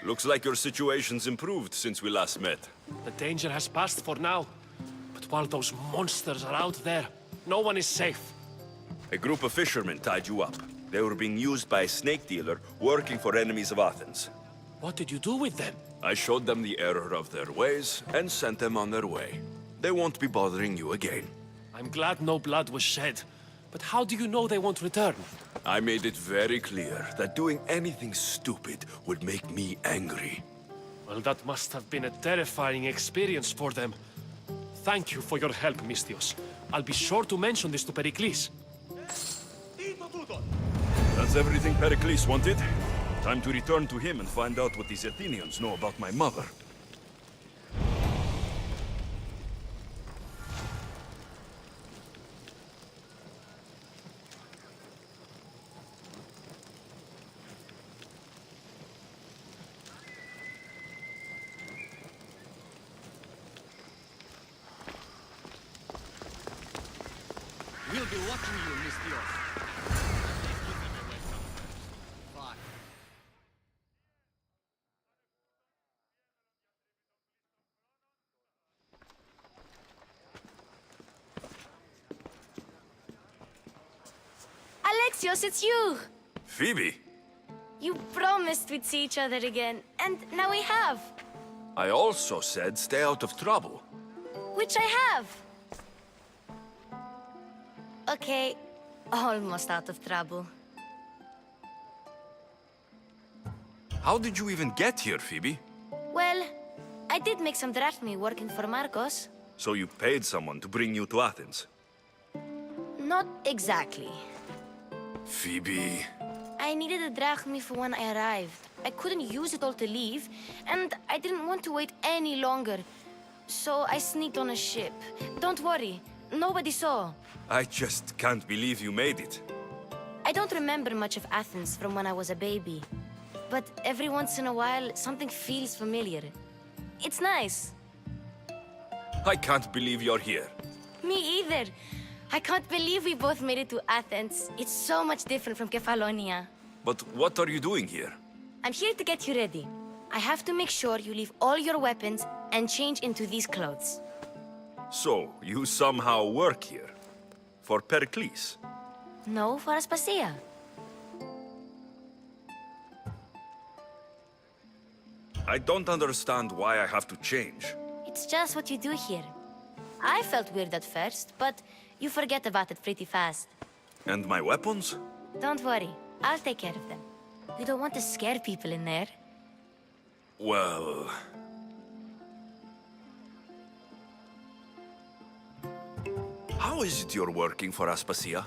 Looks like your situation's improved since we last met. The danger has passed for now. But while those monsters are out there, no one is safe. A group of fishermen tied you up. They were being used by a snake dealer working for enemies of Athens. What did you do with them? I showed them the error of their ways and sent them on their way. They won't be bothering you again. I'm glad no blood was shed. But how do you know they won't return? I made it very clear that doing anything stupid would make me angry. Well, that must have been a terrifying experience for them. Thank you for your help, Misthios. I'll be sure to mention this to Pericles. That's everything Pericles wanted. Time to return to him and find out what these Athenians know about my mother. We'll be watching you, Misthios. Alexios, it's you! Phoebe! You promised we'd see each other again, and now we have. I also said stay out of trouble. Which I have. Okay, almost out of trouble. How did you even get here, Phoebe? Well, I did make some drachmi working for Marcos. So you paid someone to bring you to Athens? Not exactly. Phoebe... I needed a drachmi for when I arrived. I couldn't use it all to leave, and I didn't want to wait any longer. So I sneaked on a ship. Don't worry, nobody saw. I just can't believe you made it. I don't remember much of Athens from when I was a baby. But every once in a while, something feels familiar. It's nice. I can't believe you're here. Me either. I can't believe we both made it to Athens. It's so much different from Kefalonia. But what are you doing here? I'm here to get you ready. I have to make sure you leave all your weapons and change into these clothes. So, you somehow work here? For Pericles? No, for Aspasia. I don't understand why I have to change. It's just what you do here. I felt weird at first, but you forget about it pretty fast. And my weapons? Don't worry, I'll take care of them. You don't want to scare people in there. Well... How is it you're working for Aspasia?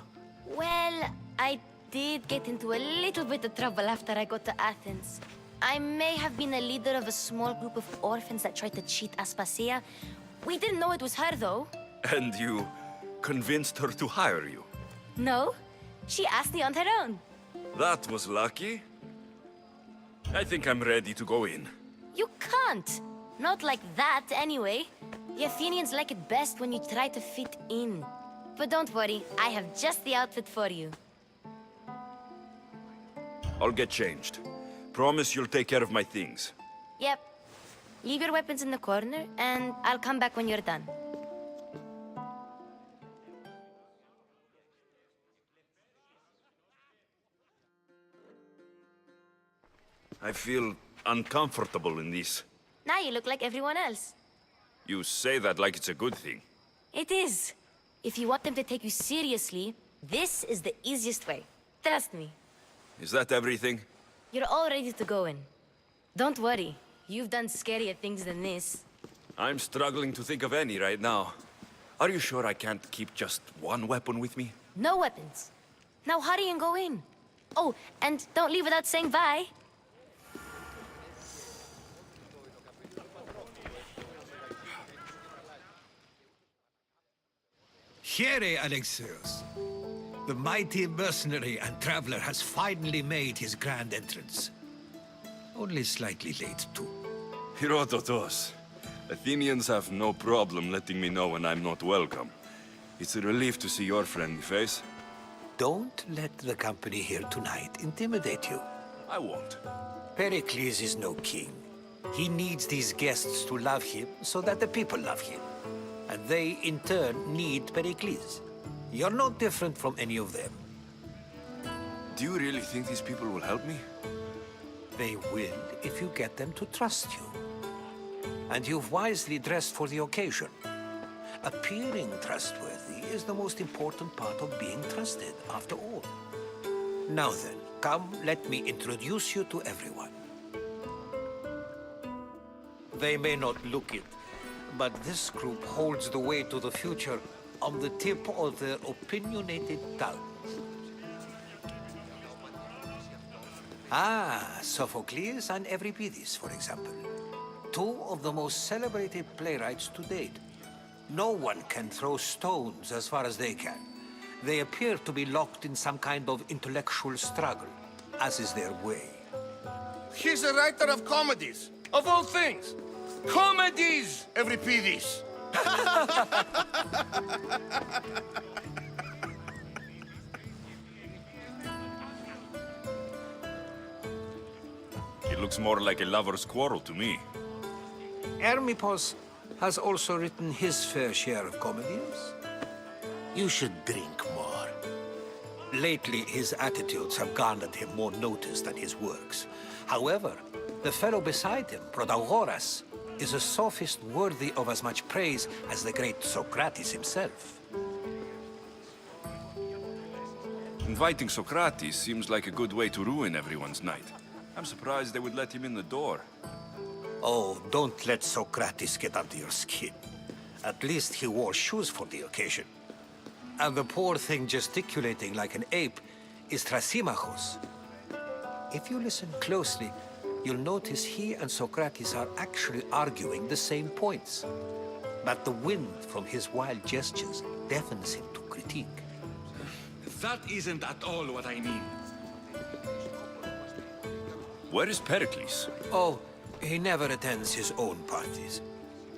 Well, I did get into a little bit of trouble after I got to Athens. I may have been a leader of a small group of orphans that tried to cheat Aspasia. We didn't know it was her, though. And you convinced her to hire you? No, she asked me on her own. That was lucky. I think I'm ready to go in. You can't. Not like that, anyway. The Athenians like it best when you try to fit in. But don't worry, I have just the outfit for you. I'll get changed. Promise you'll take care of my things. Yep. Leave your weapons in the corner, and I'll come back when you're done. I feel uncomfortable in this. Now you look like everyone else. You say that like it's a good thing. It is. If you want them to take you seriously, this is the easiest way. Trust me. Is that everything? You're all ready to go in. Don't worry. You've done scarier things than this. I'm struggling to think of any right now. Are you sure I can't keep just one weapon with me? No weapons. Now hurry and go in. Oh, and don't leave without saying bye. Here, Alexios. The mighty mercenary and traveler has finally made his grand entrance. Only slightly late, too. Herodotos. Athenians have no problem letting me know when I'm not welcome. It's a relief to see your friendly face. Don't let the company here tonight intimidate you. I won't. Pericles is no king. He needs these guests to love him so that the people love him. And they, in turn, need Pericles. You're no different from any of them. Do you really think these people will help me? They will if you get them to trust you. And you've wisely dressed for the occasion. Appearing trustworthy is the most important part of being trusted, after all. Now then, come, let me introduce you to everyone. They may not look it, but this group holds the way to the future on the tip of their opinionated tongues. Ah, Sophocles and Euripides, for example. Two of the most celebrated playwrights to date. No one can throw stones as far as they can. They appear to be locked in some kind of intellectual struggle, as is their way. He's a writer of comedies, of all things. Comedies, Euripides. It looks more like a lover's quarrel to me. Hermippos has also written his fair share of comedies. You should drink more. Lately, his attitudes have garnered him more notice than his works. However, the fellow beside him, Protagoras, is a sophist worthy of as much praise as the great Socrates himself. Inviting Socrates seems like a good way to ruin everyone's night. I'm surprised they would let him in the door. Oh, don't let Socrates get under your skin. At least he wore shoes for the occasion. And the poor thing gesticulating like an ape is Thrasymachos. If you listen closely, you'll notice he and Socrates are actually arguing the same points. But the wind from his wild gestures deafens him to critique. That isn't at all what I mean. Where is Pericles? Oh, he never attends his own parties.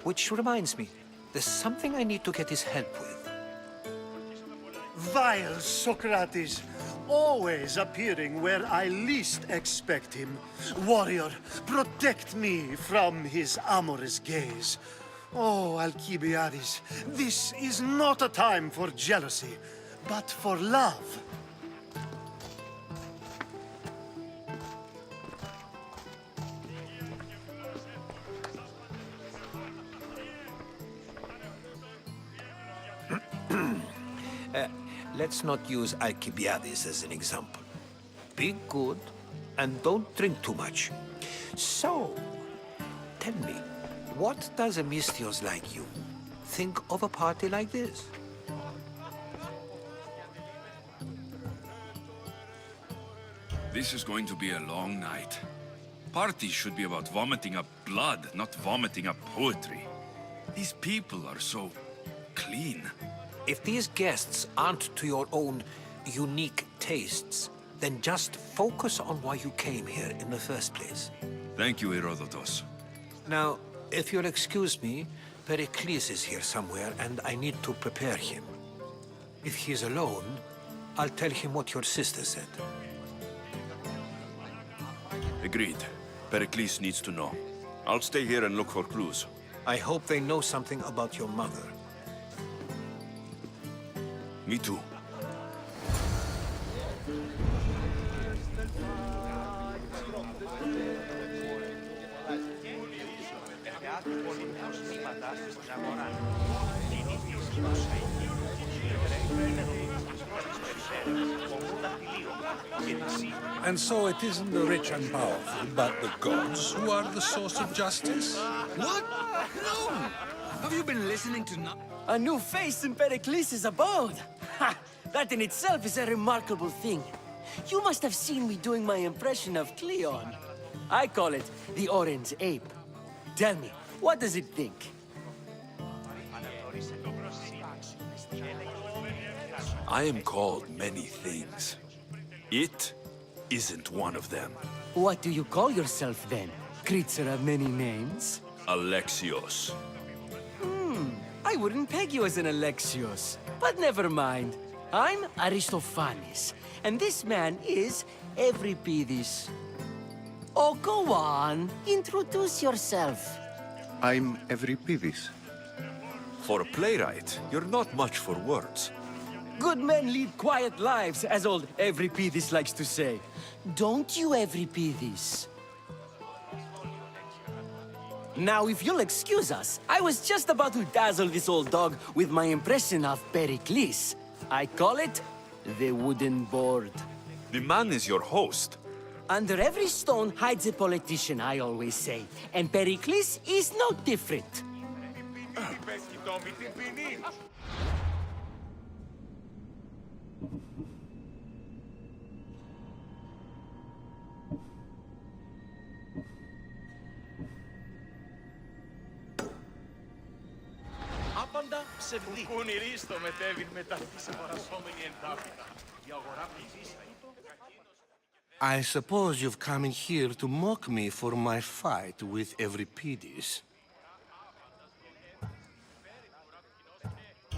Which reminds me, there's something I need to get his help with. Vile Socrates, always appearing where I least expect him. Warrior, protect me from his amorous gaze. Oh, Alcibiades, this is not a time for jealousy, but for love. Let's not use Alcibiades as an example. Be good, and don't drink too much. So, tell me, what does a Misthios like you think of a party like this? This is going to be a long night. Parties should be about vomiting up blood, not vomiting up poetry. These people are so clean. If these guests aren't to your own unique tastes, then just focus on why you came here in the first place. Thank you, Herodotus. Now, if you'll excuse me, Pericles is here somewhere, and I need to prepare him. If he's alone, I'll tell him what your sister said. Agreed. Pericles needs to know. I'll stay here and look for clues. I hope they know something about your mother. Me too. And so it isn't the rich and powerful, but the gods who are the source of justice? What? No! Have you been listening to A new face in Pericles' abode! Ha! That in itself is a remarkable thing. You must have seen me doing my impression of Cleon. I call it the orange ape. Tell me, what does it think? I am called many things. It isn't one of them. What do you call yourself then? Creature of many names? Alexios. I wouldn't peg you as an Alexios. But never mind. I'm Aristophanes, and this man is Euripides. Oh, go on. Introduce yourself. I'm Evripidis. For a playwright, you're not much for words. Good men lead quiet lives, as old Evripidis likes to say. Don't you, Evripidis? Now, if you'll excuse us, I was just about to dazzle this old dog with my impression of Pericles. I call it the wooden board. The man is your host. Under every stone hides a politician, I always say. And Pericles is no different. Άπαντα ψευδή. Που πονηρή στο μετέβην μετά τη συμπαρασσόμενη εντάφυτα. Η αγορά πληθύστα. I suppose you've come in here to mock me for my fight with Evripidis.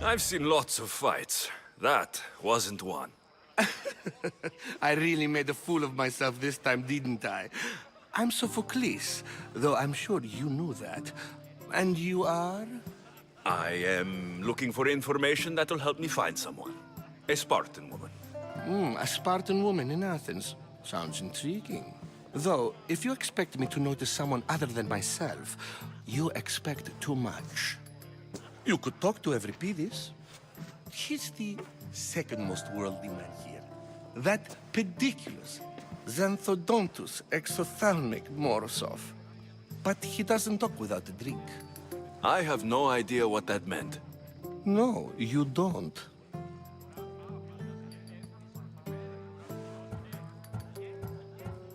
I've seen lots of fights. That wasn't one. I really made a fool of myself this time, didn't I? I'm Sophocles, though I'm sure you knew that. And you are? I am looking for information that'll help me find someone. A Spartan woman. A Spartan woman in Athens. Sounds intriguing. Though, if you expect me to notice someone other than myself, you expect too much. You could talk to Evripidis. He's the second most worldly man here. That pediculous, xanthodontus exophthalmic Morosov. But he doesn't talk without a drink. I have no idea what that meant. No, you don't.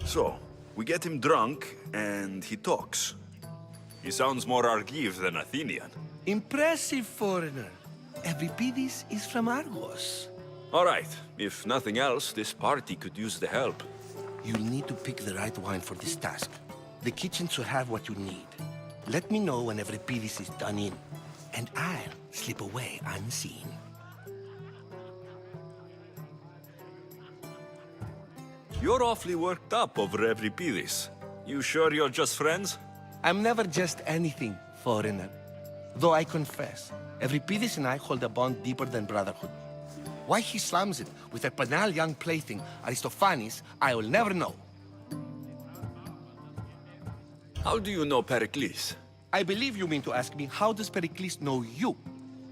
So, we get him drunk, and he talks. He sounds more Argive than Athenian. Impressive, foreigner. Evripidis is from Argos. All right, if nothing else, this party could use the help. You'll need to pick the right wine for this task. The kitchen should have what you need. Let me know when Evripidis is done in, and I'll slip away unseen. You're awfully worked up over Evripidis. You sure you're just friends? I'm never just anything, foreigner. Though I confess, Evripidis and I hold a bond deeper than brotherhood. Why he slams it with a banal young plaything, Aristophanes, I will never know. How do you know Pericles? I believe you mean to ask me, how does Pericles know you?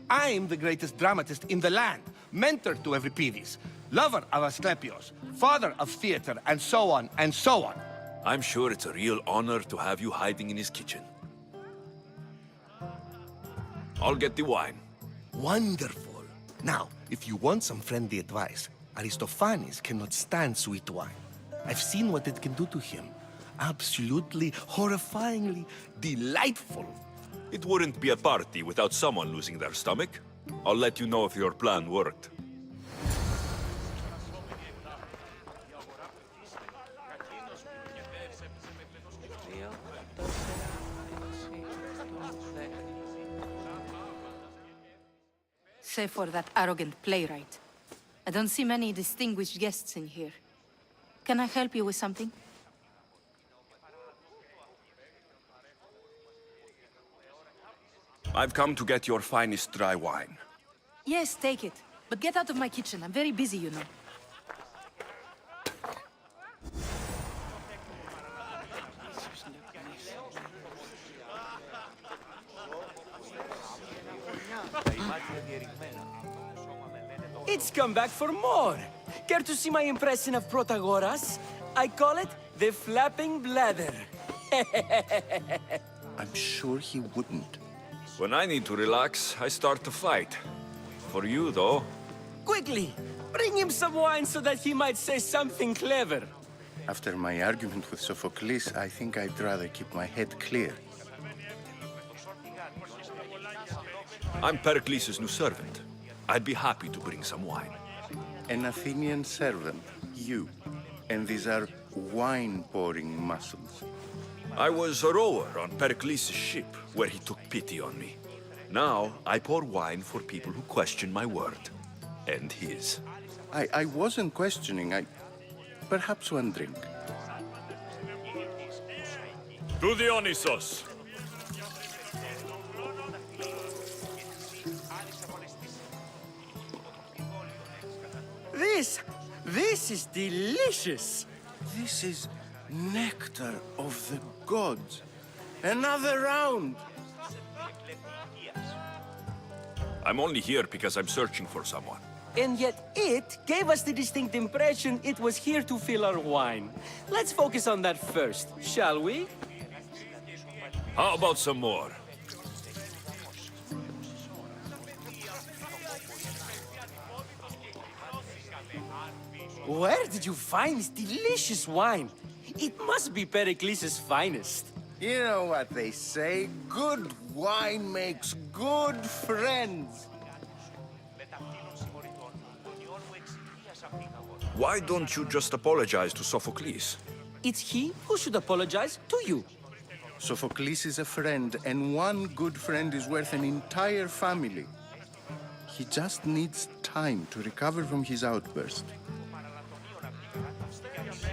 I'm the greatest dramatist in the land, mentor to Evripidis, lover of Asclepios, father of theater, and so on, and so on. I'm sure it's a real honor to have you hiding in his kitchen. I'll get the wine. Wonderful. Now, if you want some friendly advice, Aristophanes cannot stand sweet wine. I've seen what it can do to him. Absolutely, horrifyingly delightful. It wouldn't be a party without someone losing their stomach. I'll let you know if your plan worked. Save for that arrogant playwright. I don't see many distinguished guests in here. Can I help you with something? I've come to get your finest dry wine. Yes, take it. But get out of my kitchen. I'm very busy, you know. It's come back for more. Care to see my impression of Protagoras? I call it the flapping bladder. I'm sure he wouldn't. When I need to relax, I start to fight. For you, though. Quickly, bring him some wine so that he might say something clever. After my argument with Sophocles, I think I'd rather keep my head clear. I'm Pericles' new servant. I'd be happy to bring some wine. An Athenian servant, you. And these are wine-pouring muscles. I was a rower on Pericles' ship, where he took pity on me. Now, I pour wine for people who question my word. And his. I wasn't questioning. Perhaps one drink. To Dionysos. This is delicious. This is nectar of the gods. Another round. I'm only here because I'm searching for someone. And yet it gave us the distinct impression it was here to fill our wine. Let's focus on that first, shall we? How about some more? Where did you find this delicious wine? It must be Pericles' finest. You know what they say, good wine makes good friends. Why don't you just apologize to Sophocles? It's he who should apologize to you. Sophocles is a friend, and one good friend is worth an entire family. He just needs time to recover from his outburst.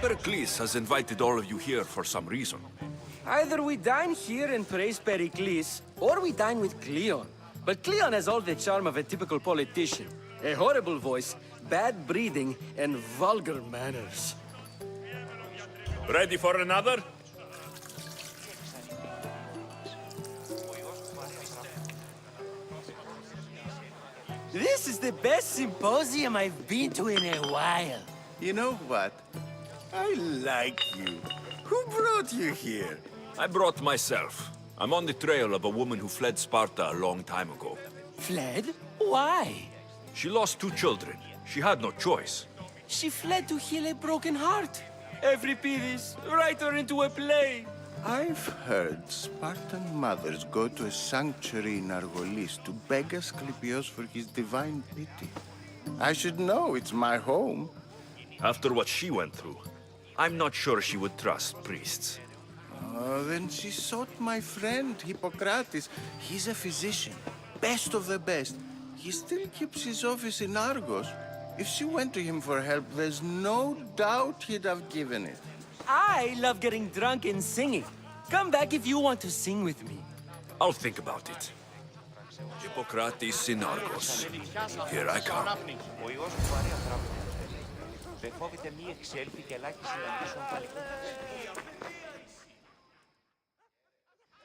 Pericles has invited all of you here for some reason. Either we dine here and praise Pericles, or we dine with Cleon. But Cleon has all the charm of a typical politician. A horrible voice, bad breeding, and vulgar manners. Ready for another? This is the best symposium I've been to in a while. You know what? I like you. Who brought you here? I brought myself. I'm on the trail of a woman who fled Sparta a long time ago. Fled? Why? She lost 2 children. She had no choice. She fled to heal a broken heart. Euripides, write her into a play. I've heard Spartan mothers go to a sanctuary in Argolis to beg Asclepios for his divine pity. I should know, it's my home. After what she went through, I'm not sure she would trust priests. Oh, then she sought my friend, Hippocrates. He's a physician, best of the best. He still keeps his office in Argos. If she went to him for help, there's no doubt he'd have given it. I love getting drunk and singing. Come back if you want to sing with me. I'll think about it. Hippocrates in Argos. Here I come.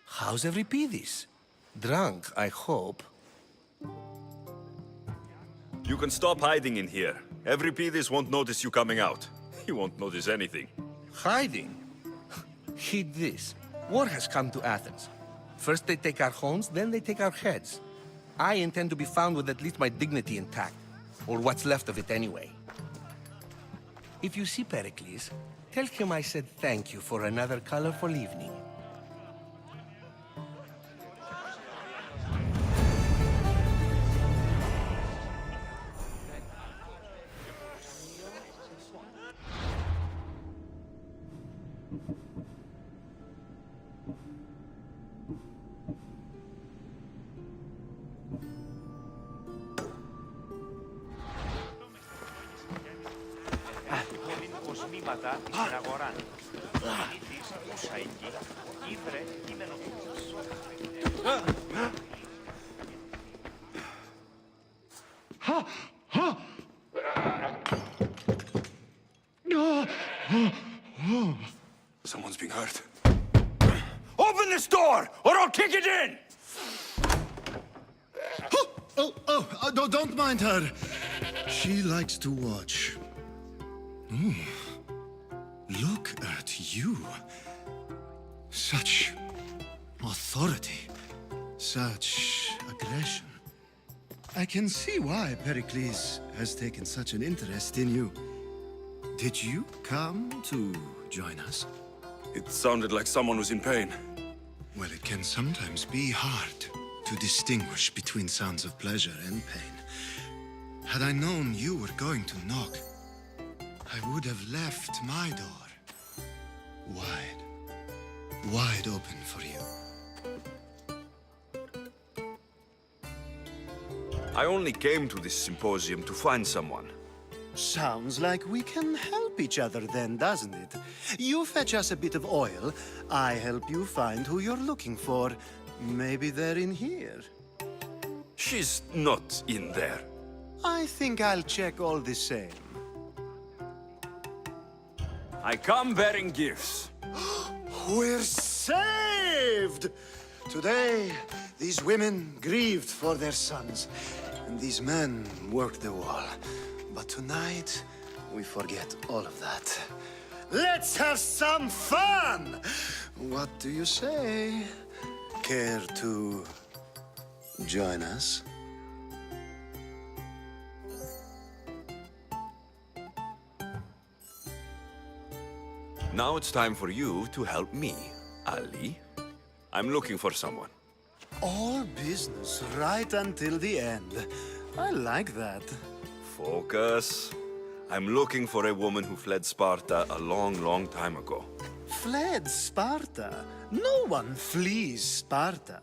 How's Euripides? Drunk, I hope. You can stop hiding in here. Euripides won't notice you coming out. He won't notice anything. Hiding? Heed this. War has come to Athens. First they take our homes, then they take our heads. I intend to be found with at least my dignity intact. Or what's left of it anyway. If you see Pericles, tell him I said thank you for another colorful evening. στην αγορά. Ήθης, ούσα εκεί, ήβρε κείμενο του. Someone's being hurt. Open this door, or I'll kick it in! Don't mind her. She likes to watch. Look at you. Such authority. Such aggression. I can see why Pericles has taken such an interest in you. Did you come to join us? It sounded like someone was in pain. Well, it can sometimes be hard to distinguish between sounds of pleasure and pain. Had I known you were going to knock, I would have left my door wide open for you. I only came to this symposium to find someone. Sounds like we can help each other then, doesn't it? You fetch us a bit of oil, I help you find who you're looking for. Maybe they're in here. She's not in there. I think I'll check all the same. I come bearing gifts. We're saved! Today, these women grieved for their sons, and these men worked the wall. But tonight, we forget all of that. Let's have some fun! What do you say? Care to join us? Now it's time for you to help me, Ali. I'm looking for someone. All business right until the end. I like that. Focus. I'm looking for a woman who fled Sparta a long, long time ago. Fled Sparta? No one flees Sparta.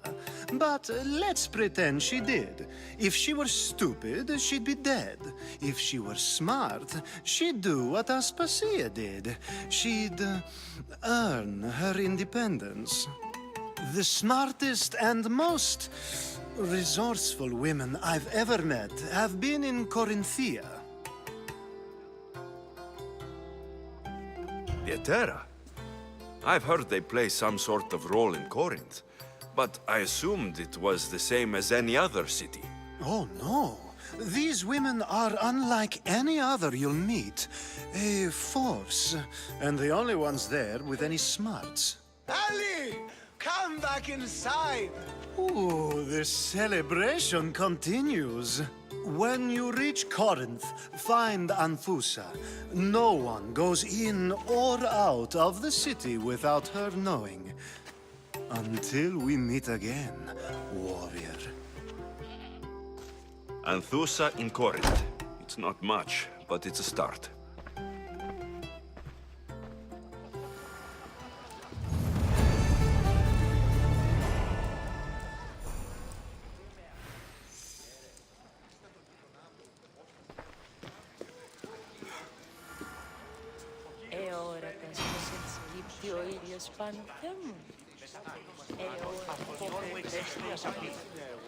But let's pretend she did. If she were stupid, she'd be dead. If she were smart, she'd do what Aspasia did. She'd earn her independence. The smartest and most resourceful women I've ever met have been in Corinthia. The Etera? I've heard they play some sort of role in Corinth, but I assumed it was the same as any other city. Oh, no. These women are unlike any other you'll meet. A force, and the only ones there with any smarts. Ali! Come back inside! Ooh, the celebration continues. When you reach Corinth, find Anthusa. No one goes in or out of the city without her knowing. Until we meet again, warrior. Anthusa in Corinth. It's not much, but it's a start.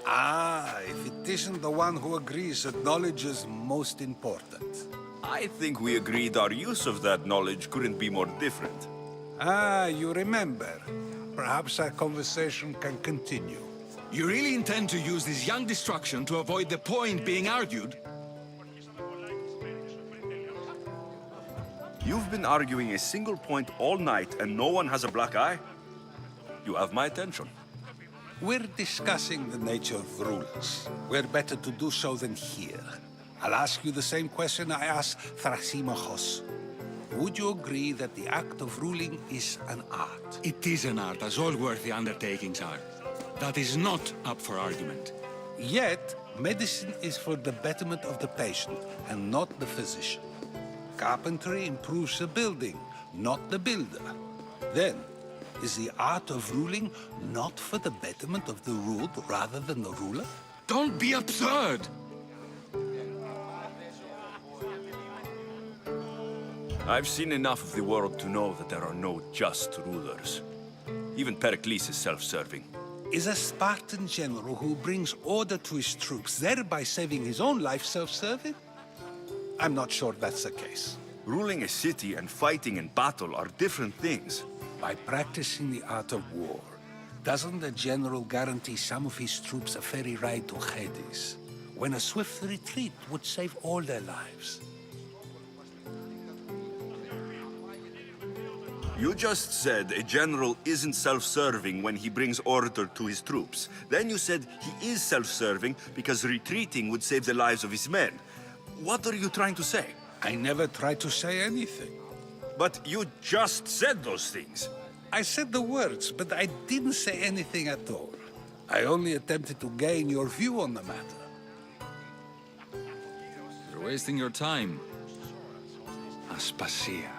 Ah, if it isn't the one who agrees that knowledge is most important. I think we agreed our use of that knowledge couldn't be more different. Ah, you remember. Perhaps our conversation can continue. You really intend to use this young destruction to avoid the point being argued? You've been arguing a single point all night and no one has a black eye? You have my attention. We're discussing the nature of rulers. Where better to do so than here? I'll ask you the same question I asked Thrasymachos. Would you agree that the act of ruling is an art? It is an art, as all worthy undertakings are. That is not up for argument. Yet, medicine is for the betterment of the patient, and not the physician. Carpentry improves the building, not the builder. Then, is the art of ruling not for the betterment of the ruled rather than the ruler? Don't be absurd! I've seen enough of the world to know that there are no just rulers. Even Pericles is self-serving. Is a Spartan general who brings order to his troops, thereby saving his own life, self-serving? I'm not sure that's the case. Ruling a city and fighting in battle are different things. By practicing the art of war, doesn't the general guarantee some of his troops a ferry ride to Hades, when a swift retreat would save all their lives? You just said a general isn't self-serving when he brings order to his troops. Then you said he is self-serving because retreating would save the lives of his men. What are you trying to say? I never tried to say anything. But you just said those things. I said the words, but I didn't say anything at all. I only attempted to gain your view on the matter. You're wasting your time. Aspasia.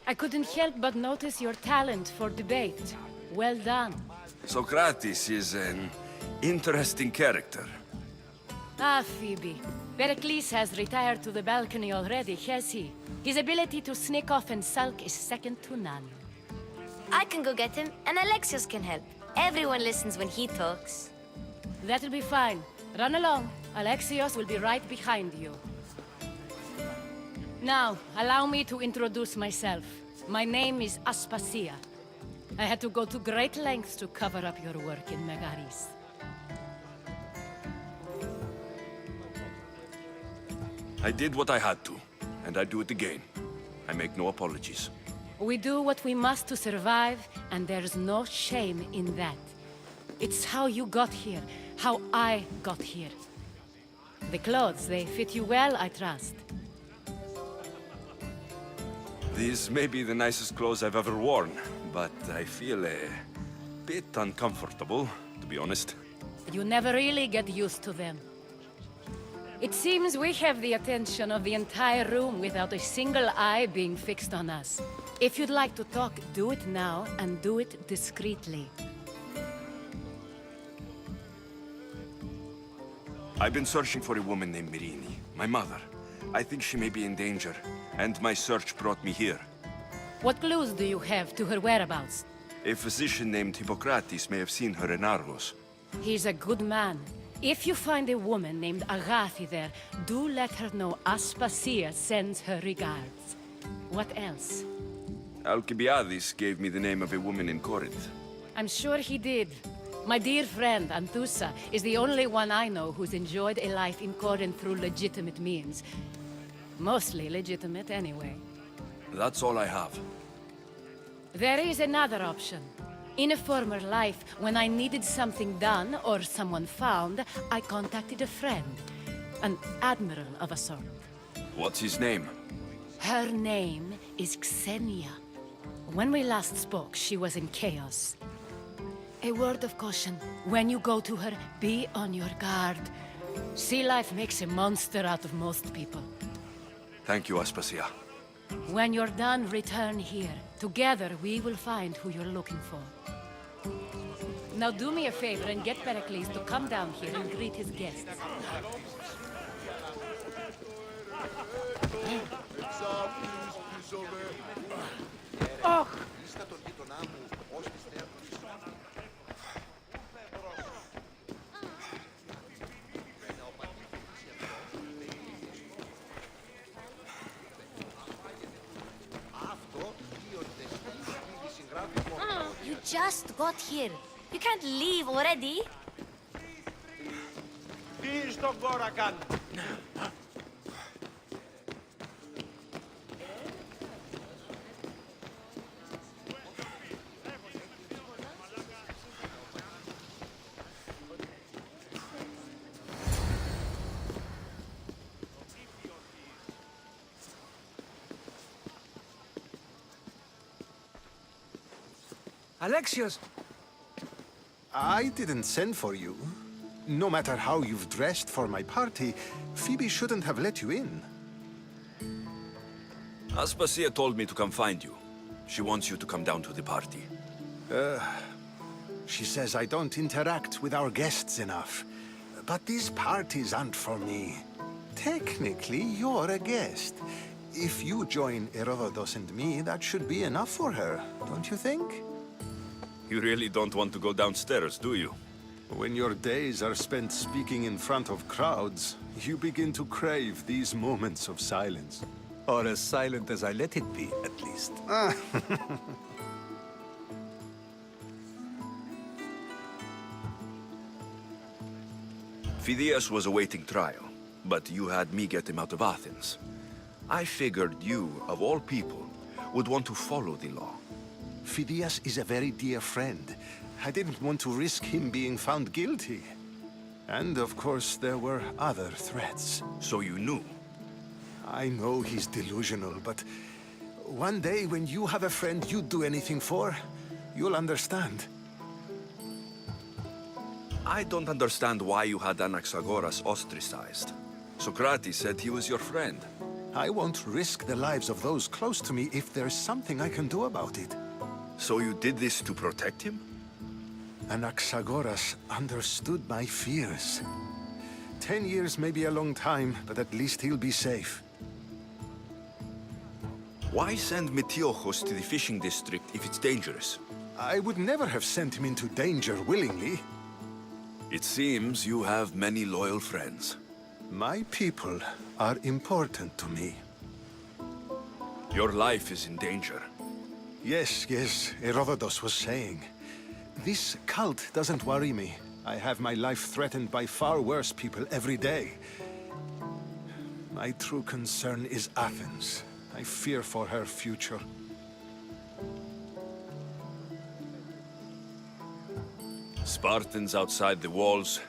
I couldn't help but notice your talent for debate. Well done. Socrates is an interesting character. Ah, Phoebe. Pericles has retired to the balcony already, has he? His ability to sneak off and sulk is second to none. I can go get him, and Alexios can help. Everyone listens when he talks. That'll be fine. Run along. Alexios will be right behind you. Now, allow me to introduce myself. My name is Aspasia. I had to go to great lengths to cover up your work in Megaris. I did what I had to, and I do it again. I make no apologies. We do what we must to survive, and there's no shame in that. It's how you got here, how I got here. The clothes, they fit you well, I trust. These may be the nicest clothes I've ever worn, but I feel a bit uncomfortable, to be honest. You never really get used to them. It seems we have the attention of the entire room without a single eye being fixed on us. If you'd like to talk, do it now, and do it discreetly. I've been searching for a woman named Mirini, my mother. I think she may be in danger, and my search brought me here. What clues do you have to her whereabouts? A physician named Hippocrates may have seen her in Argos. He's a good man. If you find a woman named Agathi there, do let her know Aspasia sends her regards. What else? Alcibiades gave me the name of a woman in Corinth. I'm sure he did. My dear friend, Anthusa, is the only one I know who's enjoyed a life in Corinth through legitimate means. Mostly legitimate, anyway. That's all I have. There is another option. In a former life, when I needed something done or someone found, I contacted a friend. An admiral of a sort. What's his name? Her name is Xenia. When we last spoke, she was in chaos. A word of caution. When you go to her, be on your guard. Sea life makes a monster out of most people. Thank you, Aspasia. When you're done, return here. Together, we will find who you're looking for. Now do me a favor and get Pericles to come down here and greet his guests. Oh! You just got here. You can't leave already. Τι στον κόρα κάνουν. Alexios! I didn't send for you. No matter how you've dressed for my party, Phoebe shouldn't have let you in. Aspasia told me to come find you. She wants you to come down to the party. She says I don't interact with our guests enough. But these parties aren't for me. Technically, you're a guest. If you join Herodotus and me, that should be enough for her, don't you think? You really don't want to go downstairs, do you? When your days are spent speaking in front of crowds, you begin to crave these moments of silence. Or as silent as I let it be, at least. Phidias was awaiting trial, but you had me get him out of Athens. I figured you, of all people, would want to follow the law. Phidias is a very dear friend. I didn't want to risk him being found guilty. And of course, there were other threats. So you knew? I know he's delusional, but one day when you have a friend you'd do anything for, you'll understand. I don't understand why you had Anaxagoras ostracized. Socrates said he was your friend. I won't risk the lives of those close to me if there's something I can do about it. So you did this to protect him? Anaxagoras understood my fears. 10 years may be a long time, but at least he'll be safe. Why send Metiochos to the fishing district if it's dangerous? I would never have sent him into danger willingly. It seems you have many loyal friends. My people are important to me. Your life is in danger. Yes, Herodotus was saying. This cult doesn't worry me. I have my life threatened by far worse people every day. My true concern is Athens. I fear for her future. Spartans outside the walls,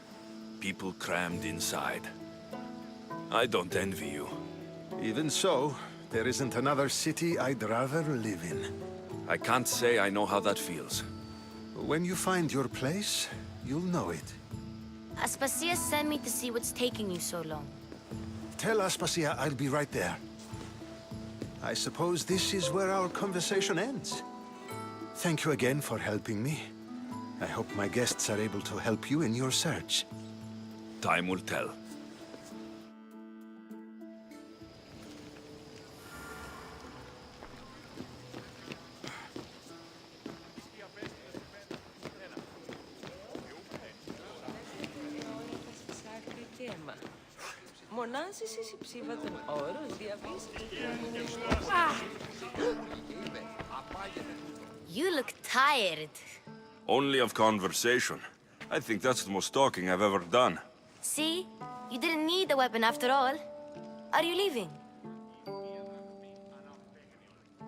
people crammed inside. I don't envy you. Even so, there isn't another city I'd rather live in. I can't say I know how that feels. When you find your place, you'll know it. Aspasia sent me to see what's taking you so long. Tell Aspasia I'll be right there. I suppose this is where our conversation ends. Thank you again for helping me. I hope my guests are able to help you in your search. Time will tell. You look tired. Only of conversation. I think that's the most talking I've ever done. See? You didn't need the weapon after all. Are you leaving?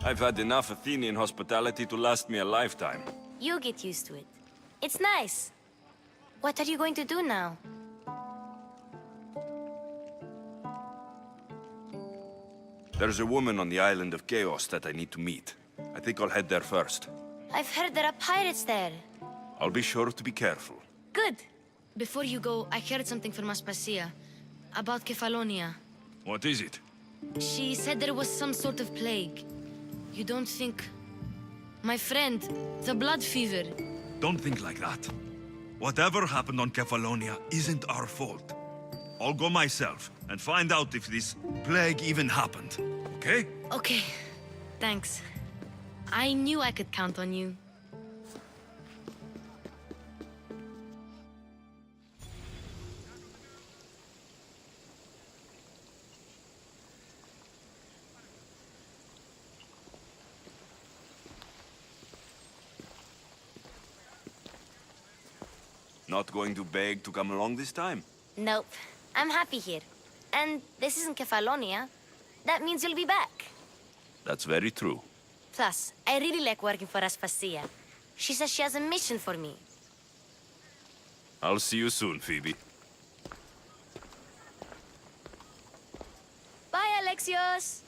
I've had enough Athenian hospitality to last me a lifetime. You get used to it. It's nice. What are you going to do now? There's a woman on the island of Chaos that I need to meet. I think I'll head there first. I've heard there are pirates there. I'll be sure to be careful. Good. Before you go, I heard something from Aspasia. About Kefalonia. What is it? She said there was some sort of plague. You don't think... My friend, the blood fever. Don't think like that. Whatever happened on Kefalonia isn't our fault. I'll go myself and find out if this plague even happened. Okay? Okay. Thanks. I knew I could count on you. Not going to beg to come along this time? Nope. I'm happy here. And this isn't Kefalonia. That means you'll be back. That's very true. Plus, I really like working for Aspasia. She says she has a mission for me. I'll see you soon, Phoebe. Bye, Alexios!